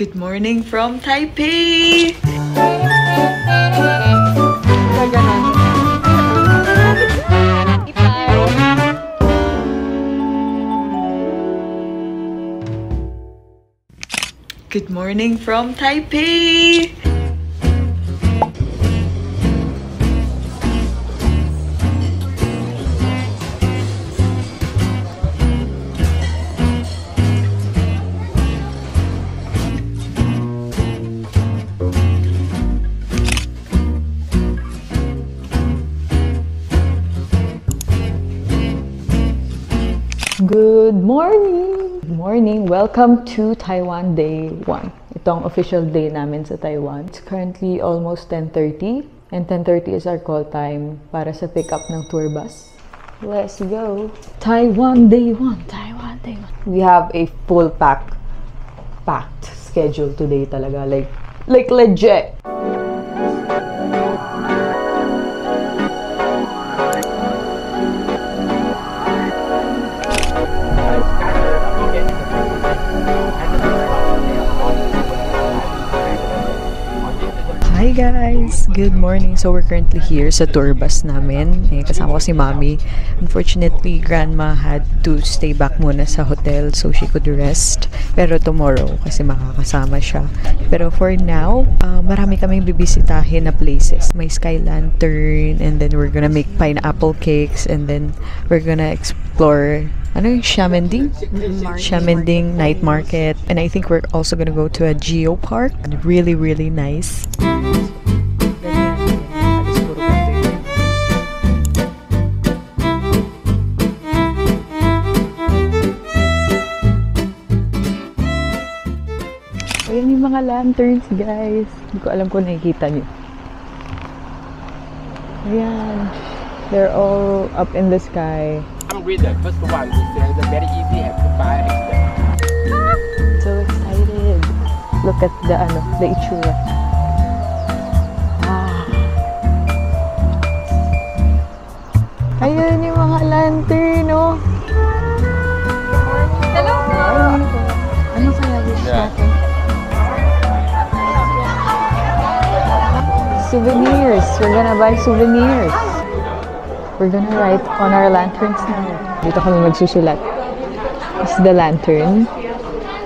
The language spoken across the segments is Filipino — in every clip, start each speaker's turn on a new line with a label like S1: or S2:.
S1: Good morning from Taipei! Good morning from Taipei!
S2: Good morning! Good morning! Welcome to Taiwan Day 1. Itong official day namin sa Taiwan. It's currently almost 10:30 and 10:30 is our call time para sa pick up ng tour bus. Let's go! Taiwan Day 1! Taiwan Day 1! We have a full packed schedule today talaga. Like legit!
S1: Hi guys! Good morning! So we're currently here sa tour bus namin. Kasama ko si Mommy. Unfortunately, Grandma had to stay back muna sa hotel so she could rest. Pero tomorrow, kasi makakasama siya. Pero for now, marami kaming bibisitahin na places. May Sky Lantern, and then we're gonna make pineapple cakes, and then we're gonna explore Xiamending night market, and I think we're also gonna go to a Geo Park. Really, really nice.
S2: Ayan yung mga lanterns, guys. Hindi ko alam kung nakikita nyo. Ayan. They're all up in the sky.
S3: I'm with the first one. It's very easy to buy.
S2: So excited. Look at the itsura. Ayan yung mga lantern, oh. Hello po! Ano kaya wish natin? Souvenirs. We're gonna buy souvenirs. We're gonna write on our lanterns now. Dito kami magsusulat. This is the lantern.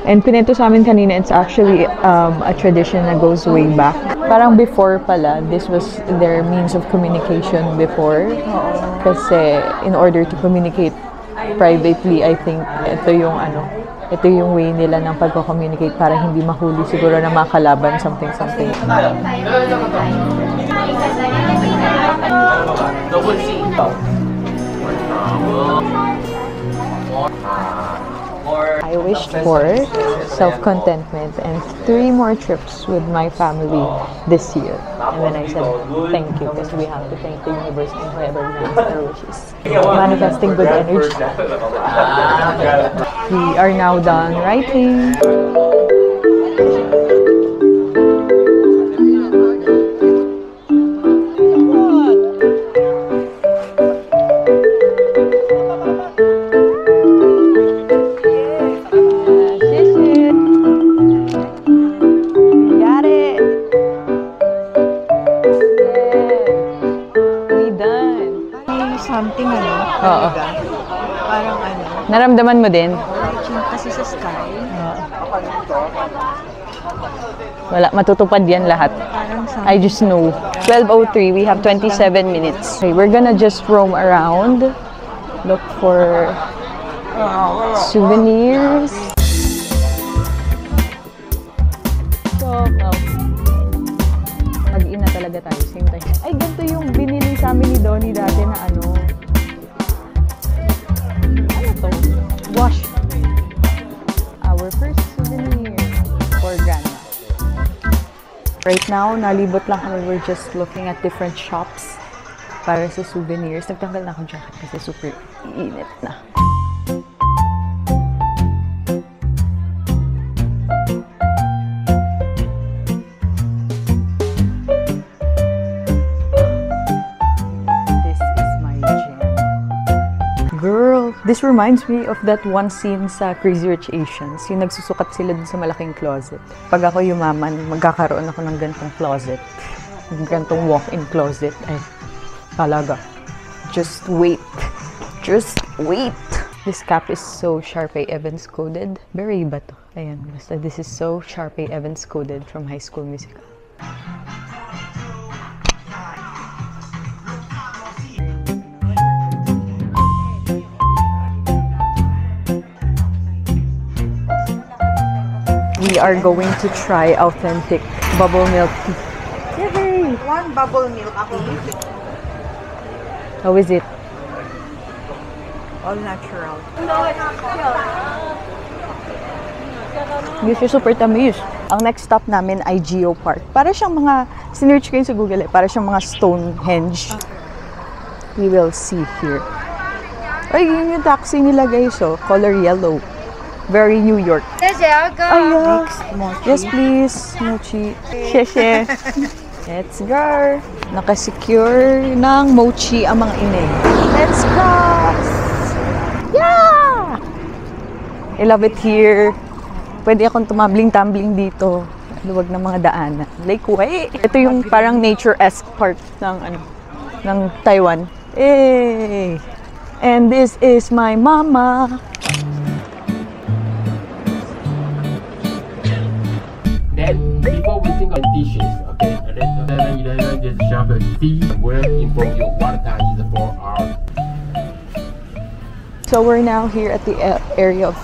S2: And pinento sa amin kanina, it's actually a tradition that goes way back. Parang before pala, this was their means of communication before. Kasi in order to communicate privately, I think ito yung way nila ng pagko-communicate para hindi mahuli siguro na mga kalaban, something. I wished for self-contentment and 3 more trips with my family this year. And then I said, thank you, because we have to thank the universe and whoever grants our wishes. Manifesting good energy. We are now done writing.
S4: Something
S2: Oo.
S4: Parang
S2: Naramdaman mo din?
S4: kasi sa sky.
S2: Wala, matutupad yan lahat.
S4: Parang
S2: I just know. 12:03, we have 27 minutes. Okay, we're gonna just roam around, look for souvenirs. So, mag-ina talaga tayo, same time. Ay, ganito yung binili sa amin ni Donnie dati na wash. Our first souvenir for Grandma. Right now, nalibot lang kami. We're just looking at different shops para sa souvenirs. Nagtanggal na ako jacket kasi super init na.
S1: This reminds me of that one scene sa Crazy Rich Asians, yung nagsusukat sila dun sa malaking closet. Pag ako yumaman, magkakaroon ako ng gantong closet. Ng gantong walk-in closet. Ay, talaga. Just wait. Just wait. This cap is so Sharpay Evans coded. Very iba to. Ayan, basta this is so Sharpay Evans coded from High School Musical. We are going to try authentic bubble milk tea. Yay!
S4: One bubble milk tea.
S1: How is it?
S4: All natural.
S1: Hindi siya super tamis. Ang next stop namin ay Geo Park. Para siyang mga, sinearch ko yun sa Google para siyang mga Stonehenge. We will see here. Ay, yun yung taxi nila guys, oh. Color yellow. Very New York. Ayan. Yes, please. Mochi. Sheshe. Let's go. Nakasecure ng mochi ang mga ineng. Let's go! Yeah! I love it here. Pwede akong tumambling-tumbling dito. Luwag ng mga daanan. Like, wait! Ito yung parang nature-esque part ng Taiwan. Hey! And this is my mama.
S3: Then before we think of dishes, okay, and then you just shove the tea will inform you what time is for our.
S1: So we're now here at the area of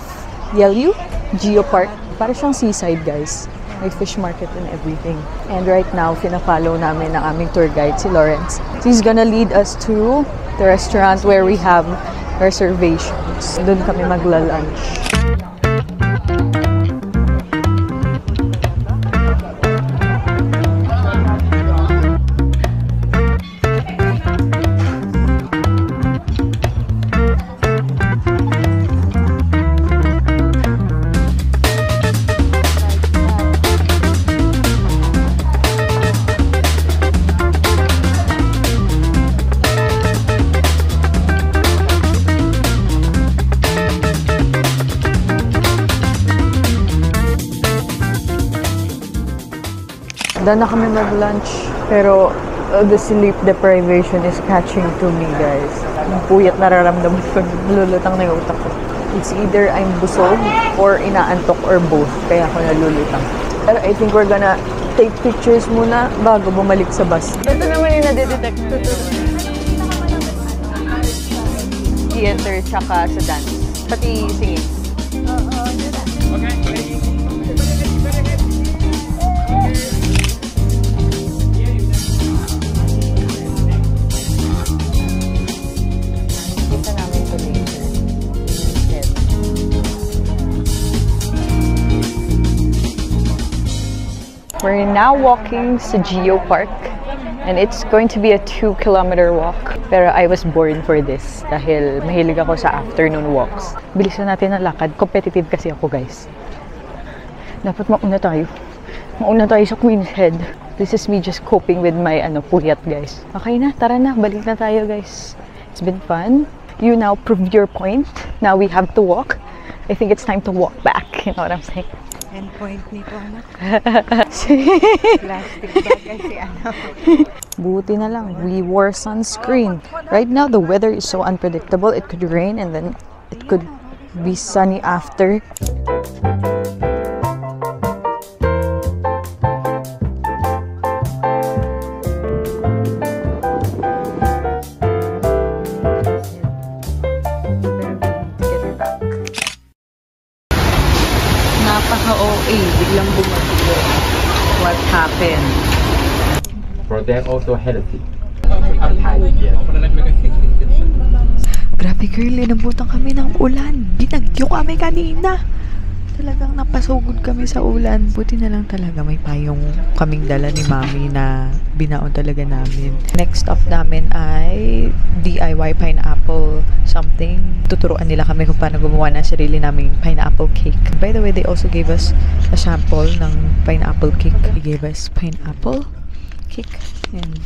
S1: Yelyu, Geo Park. Para siyang seaside, guys. May fish market and everything. And right now, pina-follow namin ng aming tour guide, si Lawrence. So he's gonna lead us to the restaurant where we have reservations. Doon kami magla-lunch. Doon na kami mag-lunch, pero the sleep deprivation is catching to me, guys. Yung puyat nararamdaman ko, nalulutang na yung utak ko. It's either I'm busog or inaantok or both, kaya ako nalulutang. Pero I think we're gonna take pictures muna bago bumalik sa bus. Ito naman yung nadidetect ko. Theater tsaka sa dance, pati singing. We're now walking sa Geo Park and it's going to be a 2-kilometer walk. Pero I was born for this dahil mahilig ako sa afternoon walks. Bilisan natin ang lakad. Competitive kasi ako, guys. Dapat mauna tayo. Mauna tayo sa Queen's Head. This is me just coping with my puyat, guys. Okay na, tara na. Balik na tayo, guys. It's been fun. You now prove your point. Now we have to walk. I think it's time to walk back. You know what I'm saying?
S4: Endpoint nito, anak. Plastic bag kasi,
S1: Buti na lang, we wore sunscreen. Right now, the weather is so unpredictable. It could rain and then it could be sunny after. Napaka-OA, biglang bumagyo. What happened?
S3: For them also healthy. Yes.
S1: Grabe girl, inabutan kami ng ulan. Binagyo kami kanina. Talagang napasugod kami sa ulan. Buti na lang talaga may payong kaming dala ni Mami na binaon talaga namin. Next stop namin ay DIY pineapple something. Tuturuan nila kami kung paano gumawa ng sarili naming pineapple cake. By the way, they also gave us a sample ng pineapple cake. They gave us pineapple cake and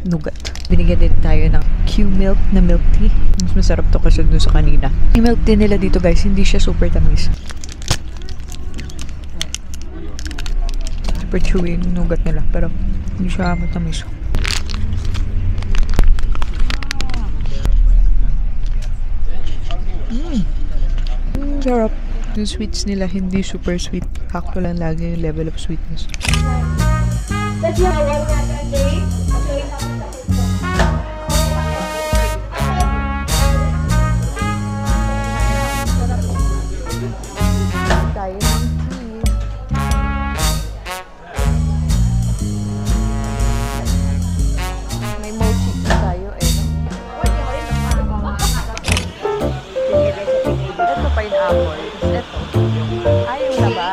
S1: nougat. Binigyan din tayo ng Q-milk na milk tea. Mas masarap to kasi dun sa kanina. Yung milk tea nila dito guys, hindi siya super tamis. Super chewy yung nougat nila, pero hindi siya matamis. Sarap. Yung sweets nila hindi super sweet. Hakto lang lagi yung level of sweetness.
S2: May mochi tayo eh. Ito pineapple. Ito. Ayaw na ba?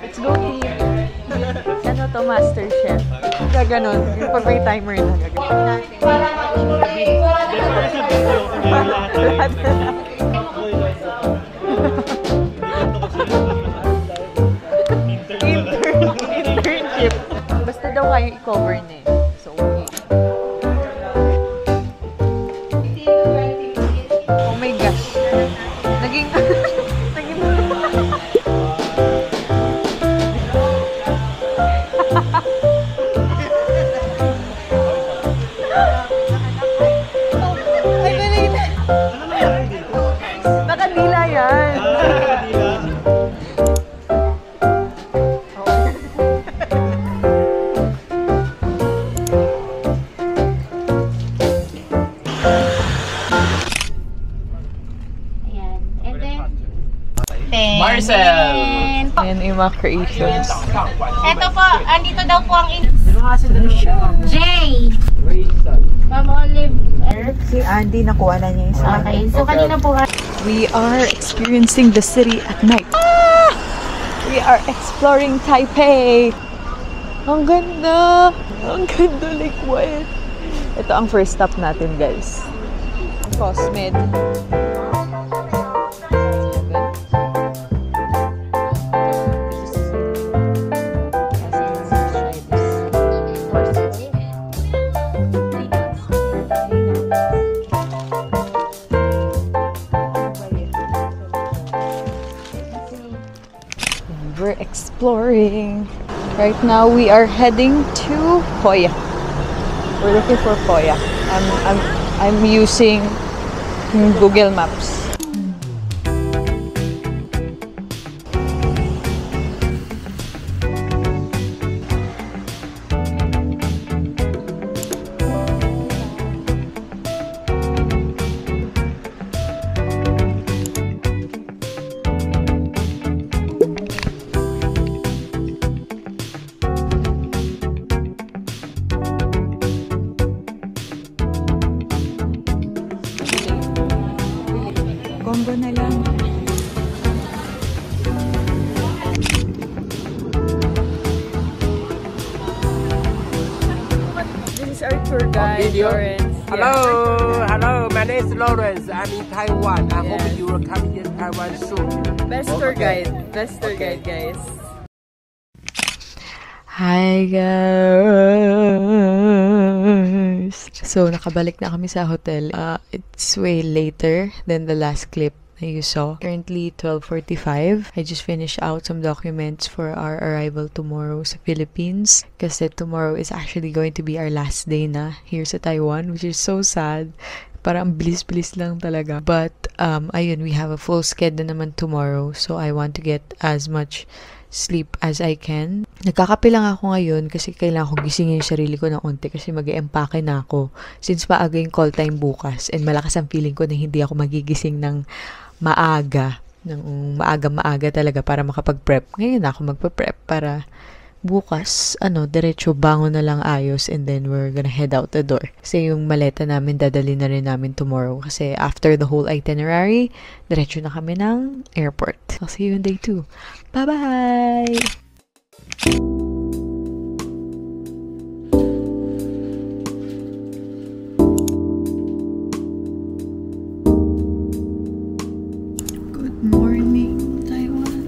S2: Let's go eat. Ano to, Master Chef? Gaganon. Yung pag may timer na gaganon. Internship. Basta daw kayo i-cover na eh. So, okay. Oh my gosh. Naging... Nakadila yan.
S3: Marcel!
S2: Ayan yung mga creations.
S5: Ito po, andito daw po ang Jay! Ma'am Olive.
S4: Si Andy, nakuha na niya yung sa
S5: Okay, so kanina po
S2: We are experiencing the city at night. We are exploring Taipei. Ang ganda! Ang ganda, like what? Ito ang first stop natin, guys. Cosmed. We're exploring. Right now we are heading to Hoya. We're looking for Hoya. I'm using Google Maps.
S4: combo na lang.
S2: This is our tour guide,
S3: Video.
S2: Lawrence.
S3: Hello, hello. My name is Lawrence. I'm in Taiwan. I hope
S2: Yes.
S3: you will come in Taiwan soon.
S2: Best tour guide. Best tour guide, guys.
S1: Hi guys! So, nakabalik na kami sa hotel. It's way later than the last clip that you saw. Currently, 12:45. I just finished out some documents for our arrival tomorrow sa Philippines. Kasi tomorrow is actually going to be our last day na here sa Taiwan, which is so sad. Parang bilis-bilis lang talaga. But, ayun, we have a full schedule naman tomorrow. So, I want to get as much sleep as I can. Nagkakape lang ako ngayon kasi kailangan ko gisingin yung sarili ko ng onte kasi mag-e-empake na ako. Since maaga yung call time bukas and malakas ang feeling ko na hindi ako magigising ng maaga. Ng maaga talaga para makapag-prep. Ngayon ako magpa-prep para bukas, diretso bangon na lang ayos and then we're gonna head out the door. Kasi yung maleta namin, dadali na rin namin tomorrow. Kasi after the whole itinerary, diretso na kami ng airport. I'll see you on day 2. Bye-bye! Good morning, Taiwan.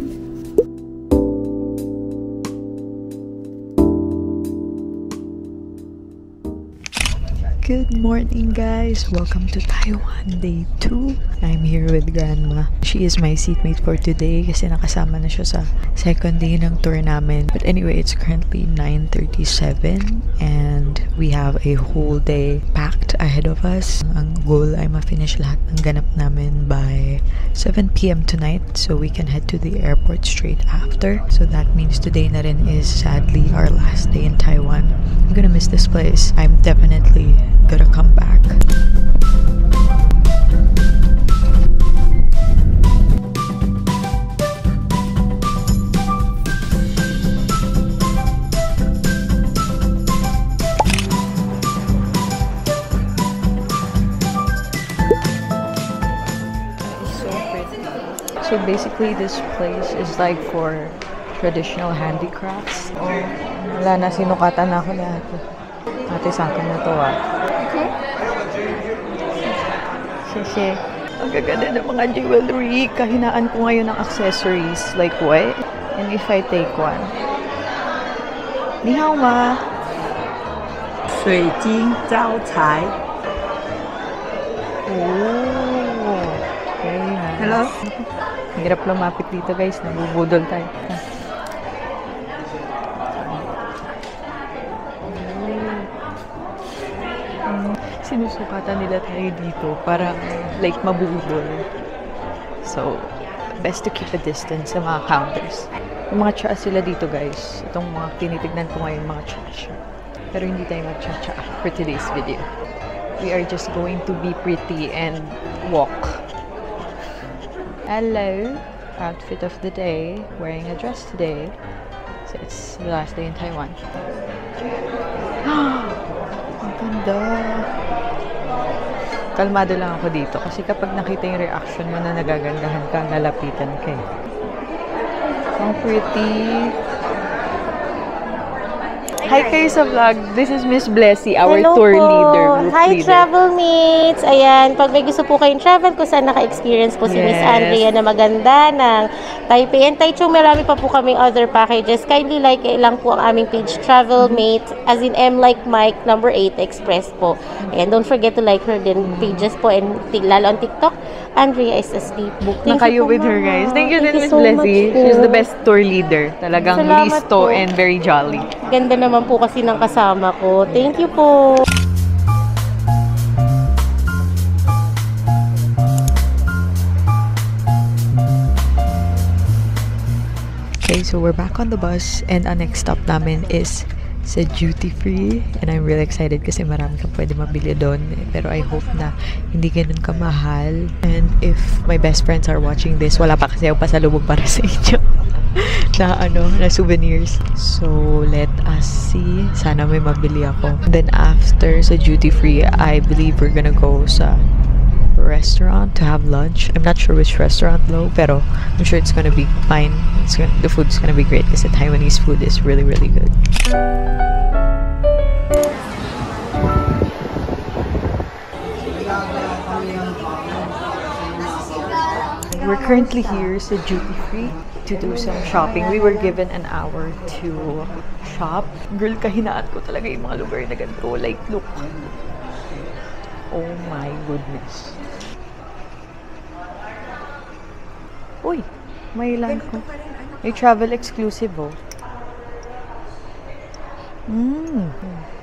S1: Good morning, guys! Welcome to Taiwan Day 2. I'm here with Grandma. She is my seatmate for today kasi nakasama na siya sa second day ng tour namin. But anyway, it's currently 9:37 and we have a whole day packed ahead of us. Ang goal ay ma-finish lahat ng ganap namin by 7 p.m. tonight so we can head to the airport straight after. So that means today na rin is sadly our last day in Taiwan. I'm gonna miss this place. I'm definitely gonna come back. So basically this place is like for traditional handicrafts. Oh, wala na, sinukatan na ako lahat. Ate, sa akin na to Okay. Sisi. Ang gaganda ng mga jewelry. Kahinaan ko ngayon ng accessories. Like what? And if I take one? Ni hao ma?
S4: 水晶招财
S1: Oh. Very nice.
S4: Hello?
S1: Hirap lumapit dito, guys. Nabubudol tayo. Sinusukatan nila tayo dito para like mabudol. So, best to keep a distance sa mga counters. Yung mga cha sila dito, guys. Itong mga tinitignan ko ngayon, mga cha. Pero hindi tayo mag-cha for today's video. We are just going to be pretty and walk. Hello! Outfit of the day. Wearing a dress today. So, it's the last day in Taiwan. Ang ganda! Kalmado lang ako dito kasi kapag nakita yung reaction mo na nagagandahan ka, lalapitan ka eh. Ang pretty! Hi kayo sa vlog. This is Miss Blessy, our
S5: Hello
S1: tour
S5: po.
S1: leader, group
S5: Hi,
S1: leader.
S5: travel mates! Ayan, pag may gusto po kayong travel, kung saan naka-experience po si Miss
S1: Yes.
S5: Andrea na maganda ng Taipei and Taichung, marami pa po kaming other packages. Kindly like lang po ang aming page, Travel Mate, as in M like Mike, number 8, Express po. And don't forget to like her din pages po, and lalo on TikTok, Andrea is asleep.
S1: Na kayo with her, guys. Thank you din, Miss Blessy. She's the best tour leader. Talagang
S5: Salamat
S1: listo
S5: po.
S1: and very jolly.
S5: Ganda naman po kasi ng kasama ko. Thank you po.
S1: Okay, so we're back on the bus and our next stop namin is sa duty free and I'm really excited kasi marami kang pwede mabili doon, pero I hope na hindi ganun kamahal. And if my best friends are watching this, wala pa kasi ako pasalubong para sa inyo na souvenirs. So let us see, sana may mabili ako. Then after sa duty free, I believe we're gonna go sa restaurant to have lunch. I'm not sure which restaurant though, pero I'm sure it's gonna be fine. The food's gonna be great kasi Taiwanese food is really, really good. We're currently here sa duty free to do some shopping. We were given an hour to shop. Girl, kahinaan ko talaga yung mga lugar na ganito. Like, look. Oh my goodness. Uy, may land ko. May travel exclusive, oh.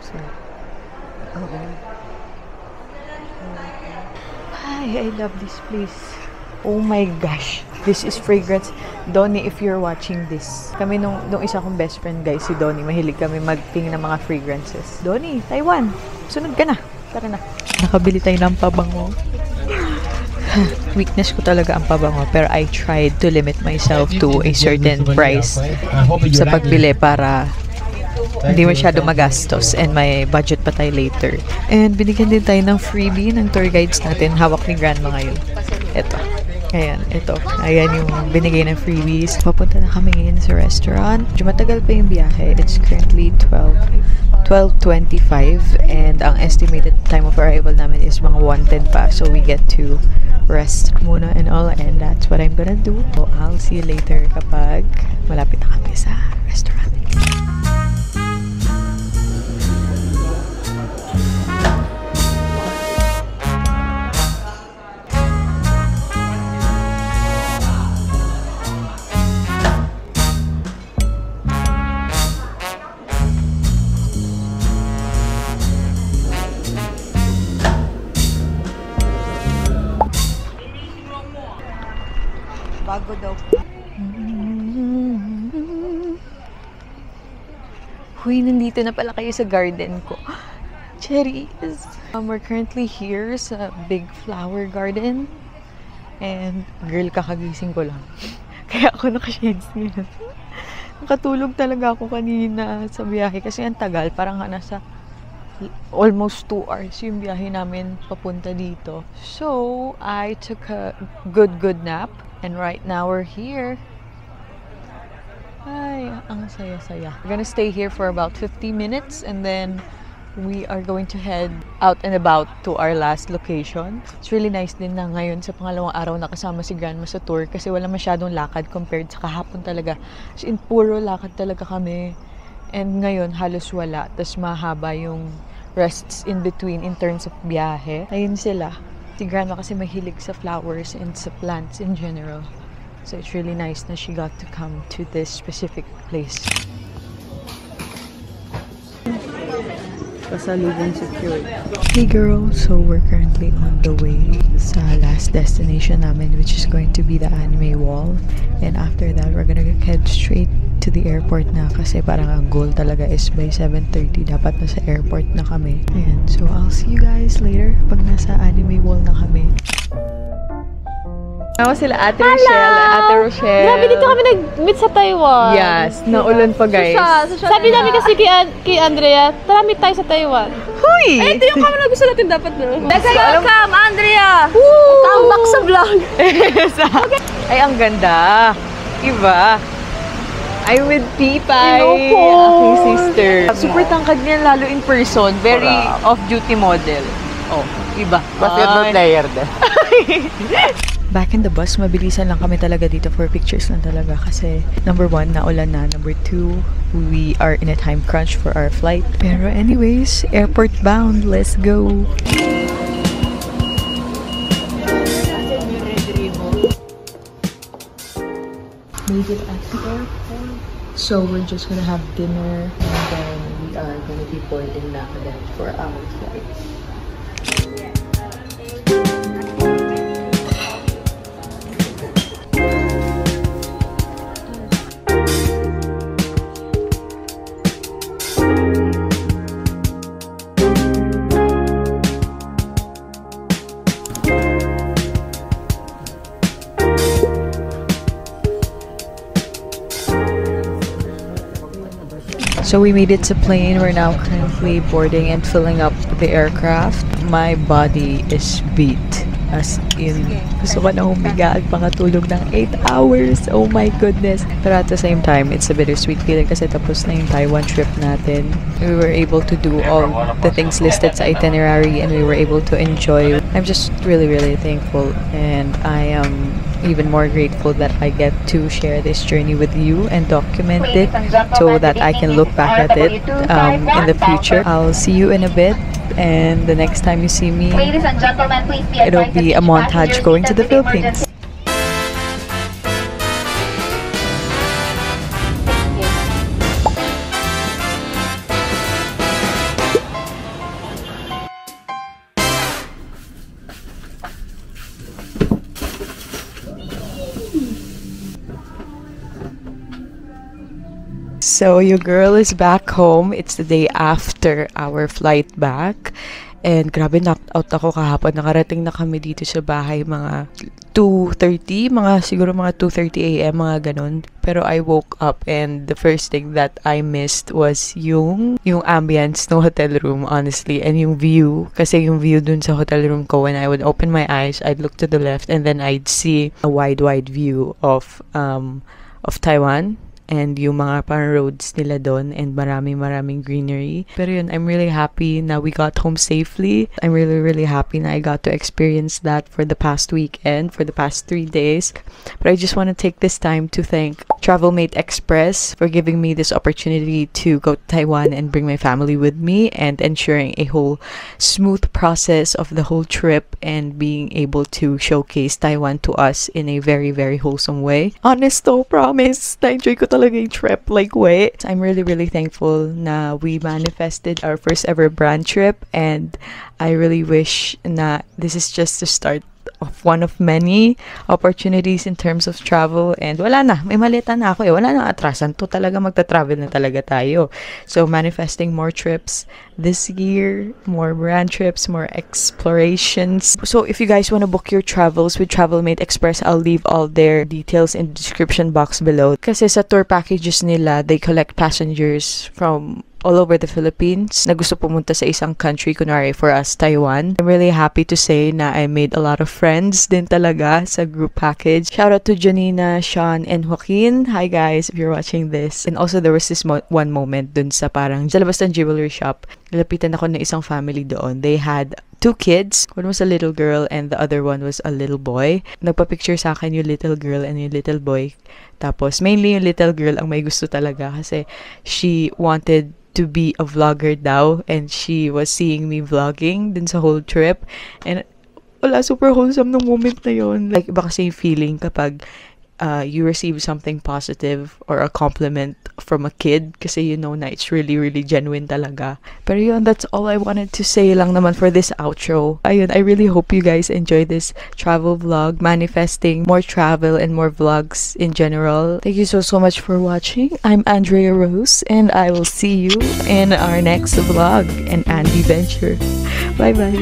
S1: Sorry. Hi, I love this place. Oh my gosh. This is fragrance. Donnie, if you're watching this. Kami nung isa kong best friend, guys, si Donnie, mahilig kami magtingin ng mga fragrances. Donnie, Taiwan, sunod ka na. Tara na. Nakabili tayo ng pabango. Weakness ko talaga ang pabango, pero I tried to limit myself to a certain price sa pagbili para hindi masyado magastos and may budget pa tayo later. And binigyan din tayo ng freebie ng tour guides natin. Hawak ni Grandma ngayon. Ito. Ayan, ito. Ayan yung binigay ng freebies. Papunta na kami ngayon sa restaurant. Medyo matagal pa yung biyahe. It's currently 12:25 and ang estimated time of arrival namin is mga 1:10 pa. So we get to rest muna and all, and that's what I'm gonna do. So I'll see you later kapag malapit na kami sa restaurant. Huy, nandito na pala kayo sa garden ko. Cherries! We're currently here sa big flower garden. And, girl, kakagising ko lang. Kaya ako naka-shades ngayon. Nakatulog talaga ako kanina sa biyahe kasi ang tagal. Parang nasa almost 2 hours yung biyahe namin papunta dito. So, I took a good nap. And right now, we're here. Ay, ang saya-saya. We're gonna stay here for about 50 minutes and then we are going to head out and about to our last location. It's really nice din na ngayon sa pangalawang araw nakasama si Grandma sa tour kasi wala masyadong lakad compared sa kahapon talaga. So, in puro lakad talaga kami. And ngayon, halos wala. Tapos mahaba yung rests in between in terms of biyahe. Ayun sila. Si Grandma kasi mahilig sa flowers and sa plants in general. So it's really nice na she got to come to this specific place. Pasalubong secured. Hey girl, so we're currently on the way sa last destination namin, which is going to be the Anime Wall. And after that, we're gonna head straight to the airport na kasi parang ang goal talaga is by 7:30 dapat nasa airport na kami. Ayan, so I'll see you guys later pag nasa Anime Wall na kami. Ako sila Ate Rochelle.
S2: Grabe, dito kami nag-meet sa Taiwan.
S1: Yes, naulan pa guys.
S2: Sabi namin kasi kay Andrea, tara meet tayo sa Taiwan.
S1: Huy!
S2: Ito yung camera gusto natin dapat na.
S4: Welcome, Andrea!
S2: Come back sa vlog.
S1: Ay, ang ganda. Iba. I'm with Pipay,
S2: Hello po.
S1: aking sister. Super tangkad niya lalo in person. Very off-duty model. Oh, iba.
S3: Basketball player din.
S1: Back in the bus, mabilisan lang kami talaga dito for pictures lang talaga kasi number 1, naulan na. Number 2, we are in a time crunch for our flight. Pero anyways, airport bound. Let's go! Made it at the airport. So we're just gonna have dinner and then we are gonna be boarding na agad for our flight. So we made it to plane. We're now currently boarding and filling up the aircraft. My body is beat. As in, gusto ko na humiga at pangatulog ng 8 hours. Oh my goodness. Pero at the same time, it's a bittersweet feeling kasi tapos na yung Taiwan trip natin. We were able to do all the things listed sa itinerary and we were able to enjoy. I'm just really, really thankful and I am even more grateful that I get to share this journey with you and document it so that I can look back at it in the future. I'll see you in a bit, and the next time you see me,
S6: Ladies and gentlemen, please be
S1: it'll
S6: advised
S1: be a
S6: that the
S1: montage
S6: passengers
S1: going to the
S6: seated within
S1: Philippines. So, your girl is back home. It's the day after our flight back. And grabe, knocked out ako kahapon. Nakarating na kami dito sa bahay mga 2:30, siguro mga 2:30 a.m., mga ganun. Pero I woke up and the first thing that I missed was yung ambience ng hotel room, honestly, and yung view. Kasi yung view dun sa hotel room ko, when I would open my eyes, I'd look to the left and then I'd see a wide view of Taiwan. And yung mga parang roads nila doon and maraming greenery. Pero yun, I'm really happy na we got home safely. I'm really happy na I got to experience that for the past weekend, for the past 3 days. But I just want to take this time to thank Travelmate Express for giving me this opportunity to go to Taiwan and bring my family with me and ensuring a whole smooth process of the whole trip and being able to showcase Taiwan to us in a very wholesome way. Honest to, promise, na-enjoy ko talaga yung trip like way. I'm really thankful na we manifested our first ever brand trip and I really wish na this is just the start one of many opportunities in terms of travel, and wala na, may maleta na ako wala nang atrasan to, talaga magta-travel na talaga tayo. So manifesting more trips this year, more brand trips, more explorations. So if you guys want to book your travels with Travelmate Express, I'll leave all their details in the description box below. Kasi sa tour packages nila, they collect passengers from all over the Philippines na gusto pumunta sa isang country, kunwari for us, Taiwan. I'm really happy to say na I made a lot of friends din talaga sa group package. Shout out to Janina, Sean, and Joaquin. Hi guys, if you're watching this. And also there was this one moment dun sa parang sa labas ng jewelry shop. Nilapitan ako ng isang family doon. They had 2 kids. One was a little girl and the other one was a little boy. Nagpa-picture sa akin yung little girl and yung little boy. Tapos mainly yung little girl ang may gusto talaga kasi she wanted to be a vlogger daw, and she was seeing me vlogging dun sa whole trip, and wala, super wholesome ng moment na yun. Like, iba kasi yung feeling kapag you receive something positive or a compliment from a kid, kasi you know na it's really, really genuine talaga. Pero yun, that's all I wanted to say lang naman for this outro. Ayun, I really hope you guys enjoy this travel vlog, manifesting more travel and more vlogs in general. Thank you so much for watching. I'm Andrea Rose, and I will see you in our next vlog, an Andy Venture. Bye bye.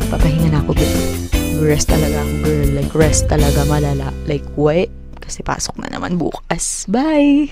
S1: Papahinga na ako, girl. Rest talaga ako, girl. Like, rest talaga malala. Like, wait. Kasi pasok na naman bukas. Bye!